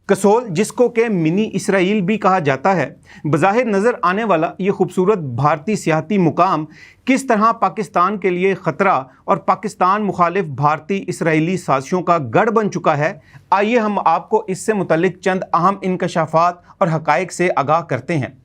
कसोल, जिसको कि mini Israel भी कहा जाता है, बज़ाहिर नज़र आने वाला ये खूबसूरत भारतीय सियाहती मुकाम किस तरह पाकिस्तान के लिए ख़तरा और पाकिस्तान मुखालिफ भारतीय इसराइली साजिशों का गढ़ बन चुका है, आइए हम आपको इससे मुतल्लिक चंद अहम इंकशाफात और हक़ाइक़ से आगाह करते हैं।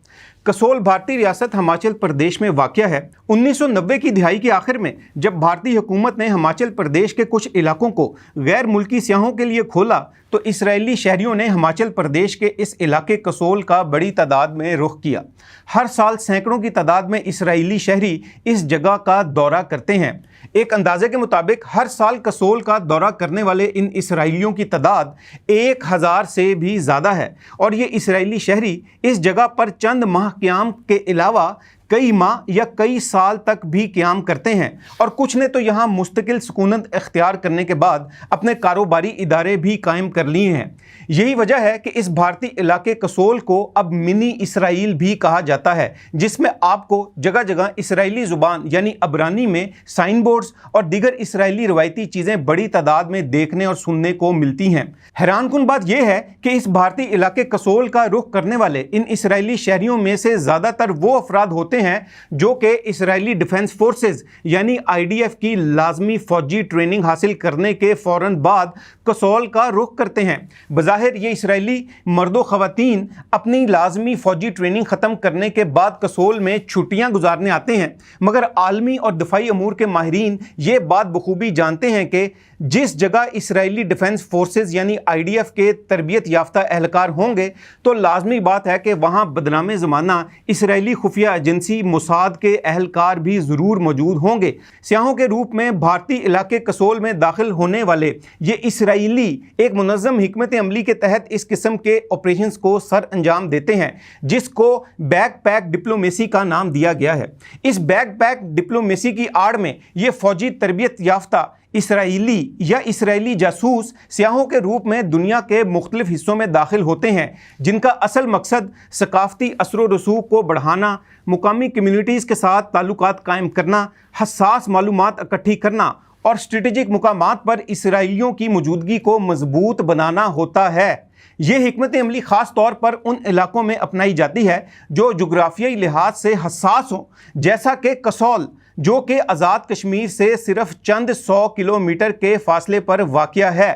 कसोल भारतीय रियासत हिमाचल प्रदेश में वाक़या है। 1990 की दिहाई के आखिर में जब भारतीय हुकूमत ने हिमाचल प्रदेश के कुछ इलाकों को गैर मुल्की सियाहों के लिए खोला तो इसराइली शहरियों ने हिमाचल प्रदेश के इस इलाके कसोल का बड़ी तादाद में रुख किया। हर साल सैकड़ों की तादाद में इसराइली शहरी इस जगह का दौरा करते हैं। एक अंदाजे के मुताबिक हर साल कसोल का दौरा करने वाले इन इसराइलियों की तादाद 1000 से भी ज़्यादा है और ये इसराइली शहरी इस जगह पर चंद माह क़याम के अलावा कई माह या कई साल तक भी क़याम करते हैं और कुछ ने तो यहाँ मुस्तकिल सुकूनत इख्तियार करने के बाद अपने कारोबारी इदारे भी कायम कर लिए हैं। यही वजह है कि इस भारतीय इलाके कसोल को अब मिनी इसराइल भी कहा जाता है, जिसमें आपको जगह जगह इसराइली ज़ुबान यानी अबरानी में साइन बोर्ड्स और दीगर इसराइली रवायती चीज़ें बड़ी तादाद में देखने और सुनने को मिलती हैं। हैरानकुन बात यह है कि इस भारतीय इलाके कसोल का रुख करने वाले इन इसराइली शहरियों में से ज़्यादातर वो अफराद होते हैं जो कि इसराइली डिफेंस फोर्सेस यानी IDF की लाजमी फौजी ट्रेनिंग हासिल करने के फौरन बाद कसोल का रुख करते हैं। बज़ाहिर ये इसराइली मर्दो ख़वातीन अपनी लाजमी फ़ौजी ट्रेनिंग ख़त्म करने के बाद कसोल में छुट्टियां गुजारने आते हैं, मगर आलमी और दफ़ाई अमूर के माहिरीन ये बात बखूबी जानते हैं कि जिस जगह इसराइली डिफेंस फोर्सेस यानी IDF के तरबियत याफ्ता एहलकार होंगे तो लाजमी बात है कि वहाँ बदनाम ज़माना इसराइली खुफिया एजेंसी मोसाद के एहलकार भी ज़रूर मौजूद होंगे। सियाहों के रूप में भारतीय इलाके कसोल में दाखिल होने वाले ये इसराइली एक मुनज़्ज़म हिकमत अमली के तहत इस किस्म के ऑपरेशंस को सर अंजाम देते हैं, जिसको बैकपैक डिप्लोमेसी का नाम दिया गया है। इस बैकपैक डिप्लोमेसी की आड़ में ये फ़ौजी तरबियत याफ्ता इसराइली या इसराइली जासूस सियाहों के रूप में दुनिया के मुख्तलिफ हिस्सों में दाखिल होते हैं, जिनका असल मकसद सकाफ़ती असर व रसूख को बढ़ाना, मुकामी कम्यूनिटीज़ के साथ ताल्लुकात कायम करना, हसास मालूमात इकट्ठी करना और स्ट्रेटेजिक मुकामात पर इसराइलियों की मौजूदगी को मजबूत बनाना होता है। ये हिकमत अमली ख़ास तौर पर उन इलाकों में अपनाई जाती है जो जुग्राफियाई लिहाज से हसास हों, जैसा कि कसोल जो कि आज़ाद कश्मीर से सिर्फ चंद 100 किलोमीटर के फासले पर वाक़या है।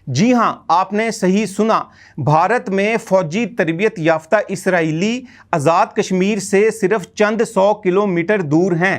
जी हाँ, आपने सही सुना, भारत में फ़ौजी तरबियत याफ्ता इसराइली आज़ाद कश्मीर से सिर्फ चंद 100 किलोमीटर दूर हैं।